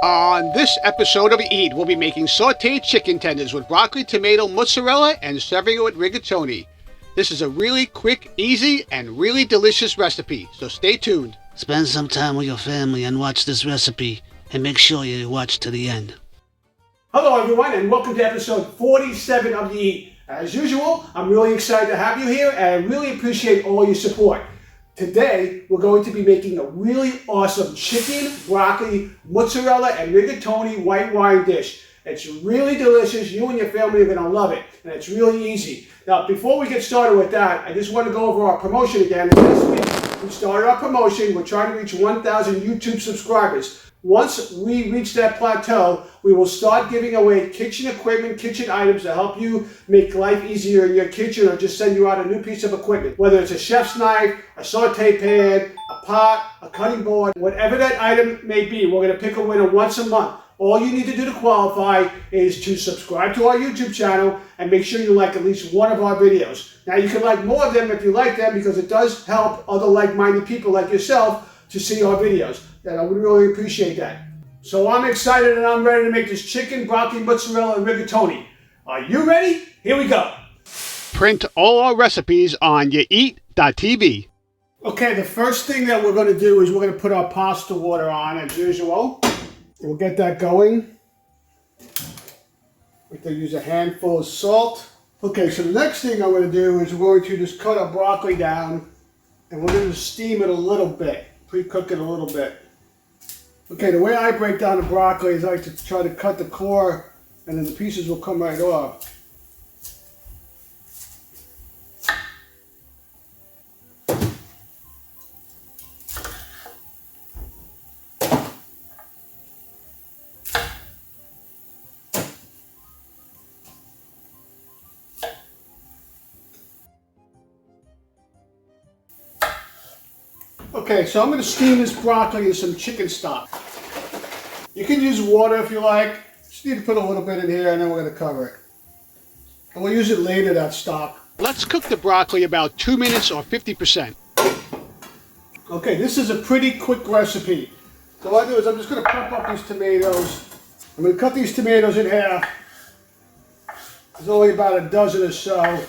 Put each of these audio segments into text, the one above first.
On this episode of YaEat, we'll be making sauteed chicken tenders with broccoli, tomato, mozzarella, and serving it with rigatoni. This is a really quick, easy, and really delicious recipe, so stay tuned. Spend some time with your family and watch this recipe, and make sure you watch to the end. Hello everyone, and welcome to episode 47 of YaEat. As usual, I'm really excited to have you here, and I really appreciate all your support. Today, we're going to be making a really awesome chicken, broccoli, mozzarella, and rigatoni white wine dish. It's really delicious. You and your family are going to love it, and it's really easy. Now, before we get started with that, I just want to go over our promotion again. This week, we started our promotion. We're trying to reach 1,000 YouTube subscribers. Once we reach that plateau, we will start giving away kitchen equipment, kitchen items to help you make life easier in your kitchen, or just send you out a new piece of equipment. Whether it's a chef's knife, a saute pan, a pot, a cutting board, whatever that item may be, we're going to pick a winner once a month. All you need to do to qualify is to subscribe to our YouTube channel and make sure you like at least one of our videos. Now, you can like more of them if you like them, because it does help other like-minded people like yourself to see our videos. And I would really appreciate that. So I'm excited and I'm ready to make this chicken, broccoli, mozzarella, and rigatoni. Are you ready? Here we go. Print all our recipes on YaEat.tv. Okay, the first thing that we're going to do is we're going to put our pasta water on as usual. We'll get that going. We're going to use a handful of salt. Okay, so the next thing I'm going to do is we're going to just cut our broccoli down, and we're going to steam it a little bit, pre-cook it a little bit. Okay, the way I break down the broccoli is I like to try to cut the core, and then the pieces will come right off. Okay, so I'm going to steam this broccoli in some chicken stock. You can use water if you like. Just need to put a little bit in here, and then we're going to cover it. And we'll use it later, that stock. Let's cook the broccoli about 2 minutes or 50%. Okay, this is a pretty quick recipe. So what I do is I'm just going to prep up these tomatoes. I'm going to cut these tomatoes in half. There's only about a dozen or so.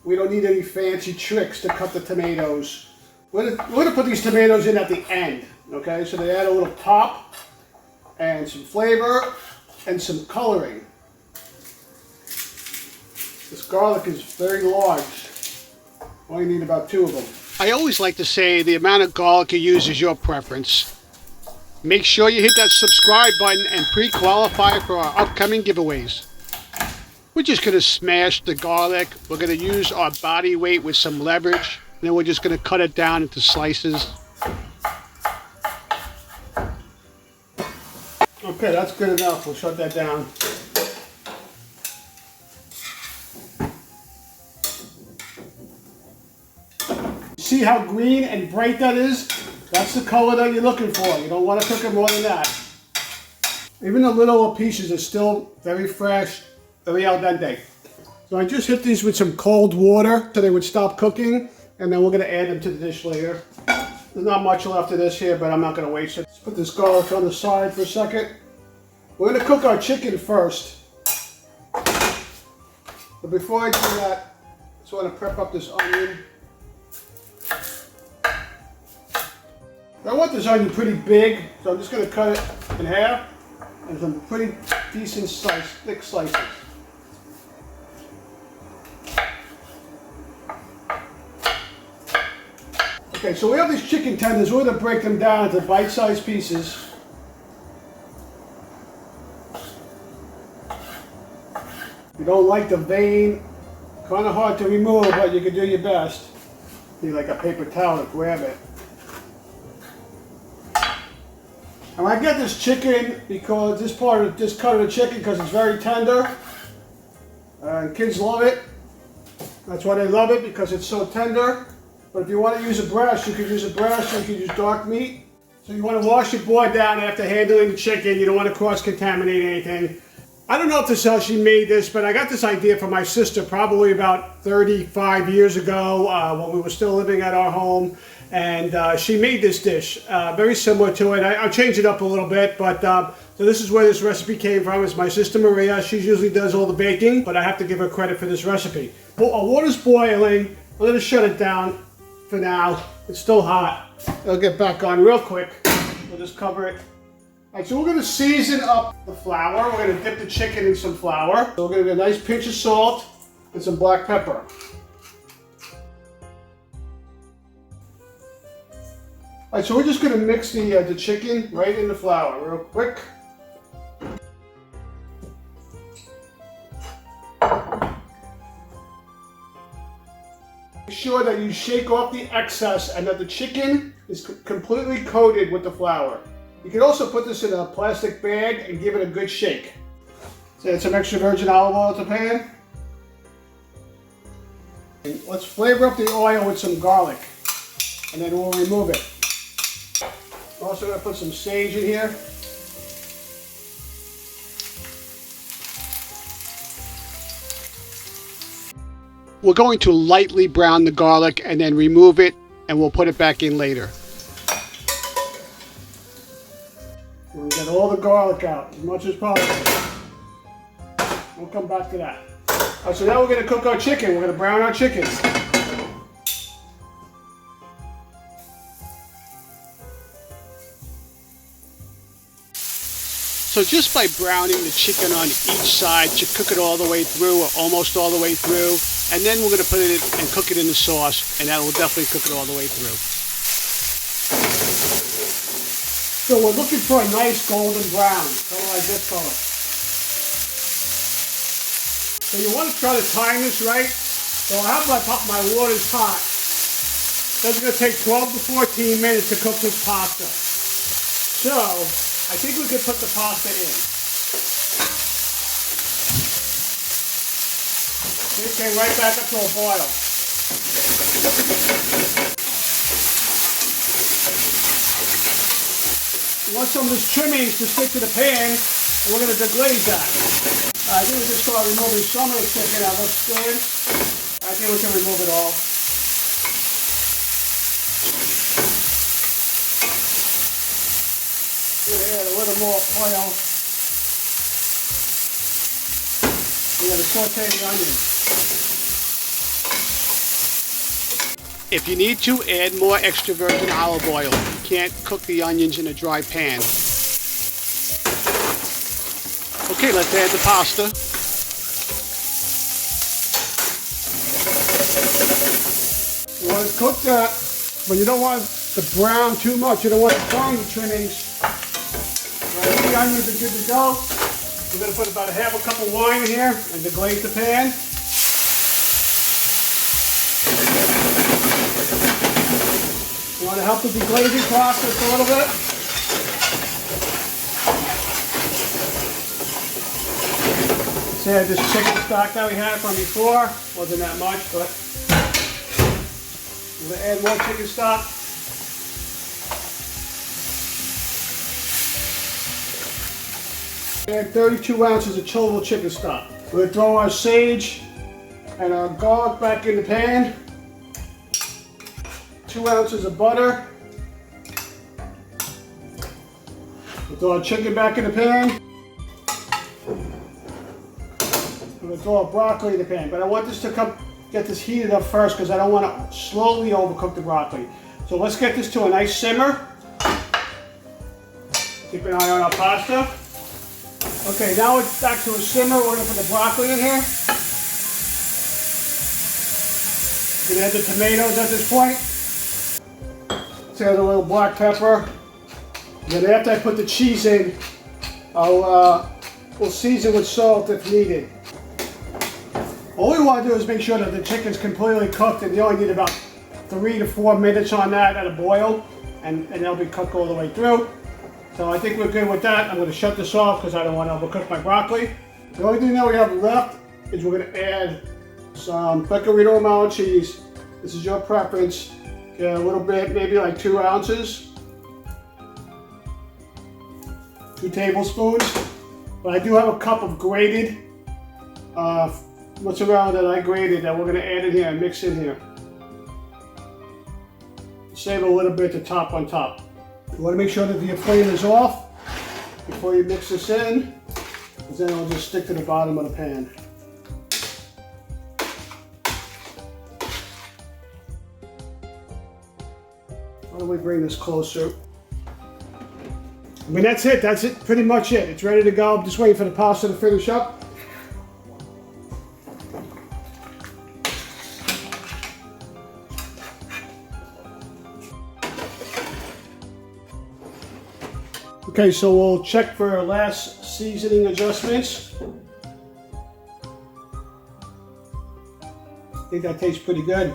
We don't need any fancy tricks to cut the tomatoes. We're going to put these tomatoes in at the end, okay? So they add a little pop and some flavor and some coloring. This garlic is very large. Only need about 2 of them. I always like to say the amount of garlic you use is your preference. Make sure you hit that subscribe button and pre-qualify for our upcoming giveaways. We're just going to smash the garlic. We're going to use our body weight with some leverage. And then we're just going to cut it down into slices. Okay, that's good enough. We'll shut that down. See how green and bright that is? That's the color that you're looking for. You don't want to cook it more than that. Even the little pieces are still very fresh, very al dente. So I just hit these with some cold water so they would stop cooking. And then we're going to add them to the dish later. There's not much left of this here, but I'm not going to waste it. Let's put this garlic on the side for a second. We're going to cook our chicken first. But before I do that, I just want to prep up this onion. I want this onion pretty big, so I'm just going to cut it in half. And some pretty decent thick slices. Okay, so we have these chicken tenders. We're going to break them down into bite-sized pieces. If you don't like the vein, kind of hard to remove, but you can do your best. You need like a paper towel to grab it. And I get this chicken because this cut of the chicken because it's very tender. And kids love it. That's why they love it, because it's so tender. But if you want to use a breast, you can use a breast, or you can use dark meat. So you want to wash your board down after handling the chicken. You don't want to cross-contaminate anything. I don't know if this is how she made this, but I got this idea from my sister probably about 35 years ago when we were still living at our home. and she made this dish, very similar to it. I'll change it up a little bit, but so this is where this recipe came from. It's my sister Maria. She usually does all the baking, but I have to give her credit for this recipe. Our water's boiling. I'm going to shut it down for now. It's still hot. I'll get back on real quick. We'll just cover it. All right, so we're going to season up the flour. We're going to dip the chicken in some flour. So we're going to get a nice pinch of salt and some black pepper. All right, so we're just going to mix the chicken right in the flour real quick. Make sure that you shake off the excess and that the chicken is completely coated with the flour. You can also put this in a plastic bag and give it a good shake. So add some extra virgin olive oil to the pan. And let's flavor up the oil with some garlic, and then we'll remove it. We're also going to put some sage in here. We're going to lightly brown the garlic and then remove it, and we'll put it back in later. We'll get all the garlic out as much as possible. We'll come back to that. All right, so now we're going to cook our chicken. We're going to brown our chicken. So just by browning the chicken on each side, you cook it all the way through, or almost all the way through, and then we're going to put it in and cook it in the sauce, and that will definitely cook it all the way through. So we're looking for a nice golden brown, kind of like this color. So you want to try to time this right. So I have my water's hot. That's going to take 12 to 14 minutes to cook this pasta. So I think we could put the pasta in. It came right back up to a boil. We want some of this trimmings to stick to the pan, and we're going to deglaze that. I think we just start removing some of the chicken that looks good. I think we can remove it all. We're going to add a little more oil. We're going to saute the onion. If you need to, add more extra virgin olive oil. You can't cook the onions in a dry pan. Okay, let's add the pasta. You want to cook that, but you don't want to brown too much. You don't want to burn the trimmings. Right, the onions are good to go. We're going to put about a half a cup of wine in here and deglaze the pan. You want to help the deglazing process a little bit. Let's add this chicken stock that we had from before. Wasn't that much, but I'm going to add more chicken stock. Add 32 ounces of chillable chicken stock. We're going to throw our sage and our garlic back in the pan. 2 ounces of butter. We'll throw our chicken back in the pan. We'll throw our broccoli in the pan. But I want this to get this heated up first because I don't want to slowly overcook the broccoli. So let's get this to a nice simmer. Keep an eye on our pasta. Okay, now it's back to a simmer. We're going to put the broccoli in here. We're going to add the tomatoes at this point. Let's add a little black pepper. Then after I put the cheese in, we'll season with salt if needed. All we want to do is make sure that the chicken's completely cooked, and you only need about 3 to 4 minutes on that at a boil, and they'll be cooked all the way through. So I think we're good with that. I'm going to shut this off because I don't want to overcook my broccoli. The only thing that we have left is we're going to add some pecorino Romano cheese. This is your preference. Get a little bit, maybe like 2 ounces. 2 tablespoons. But I do have a cup of grated mozzarella that I grated that we're going to add in here and mix in here. save a little bit to top on top. You want to make sure that your flame is off before you mix this in, because then it'll just stick to the bottom of the pan. Why don't we bring this closer? I mean, that's it. That's it. Pretty much it. It's ready to go. I'm just waiting for the pasta to finish up. Okay, so we'll check for our last seasoning adjustments. I think that tastes pretty good.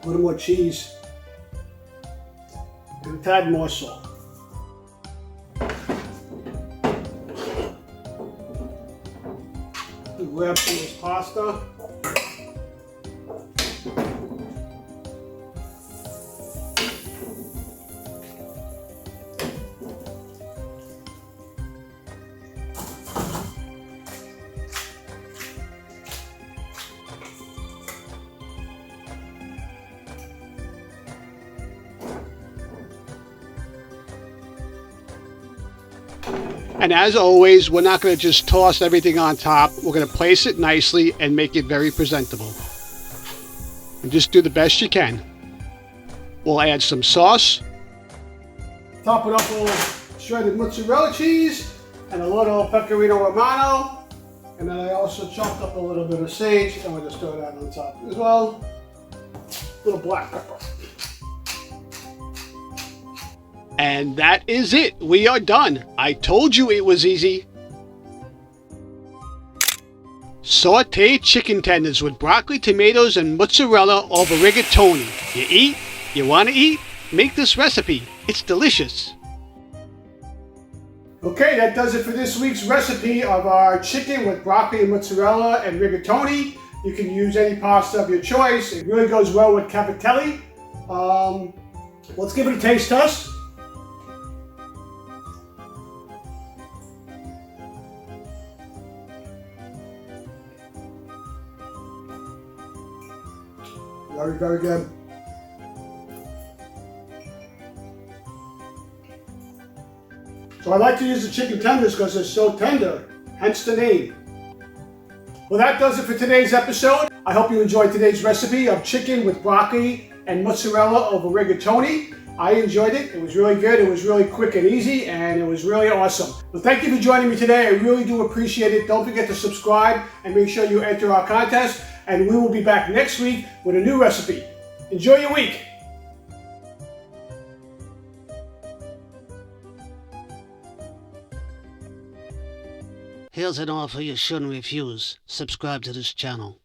A little more cheese. And a tad more salt. Grab some of this pasta. And as always, we're not going to just toss everything on top. We're going to place it nicely and make it very presentable. And just do the best you can. We'll add some sauce. Top it up with shredded mozzarella cheese and a little pecorino romano. And then I also chopped up a little bit of sage, and we'll just throw that on top as well. A little black pepper. And that is it. We are done. I told you it was easy. Sauteed chicken tenders with broccoli, tomatoes, and mozzarella over rigatoni. You eat? You want to eat? Make this recipe. It's delicious. Okay, that does it for this week's recipe of our chicken with broccoli, mozzarella, and rigatoni. You can use any pasta of your choice. It really goes well with cavatelli. Let's give it a taste test. Very, very good. So I like to use the chicken tenders because they're so tender, hence the name. Well, that does it for today's episode. I hope you enjoyed today's recipe of chicken with broccoli and mozzarella over rigatoni. I enjoyed it. It was really good. It was really quick and easy, and it was really awesome. Well, thank you for joining me today. I really do appreciate it. Don't forget to subscribe and make sure you enter our contest, and we will be back next week with a new recipe. Enjoy your week. Here's an offer you shouldn't refuse. Subscribe to this channel.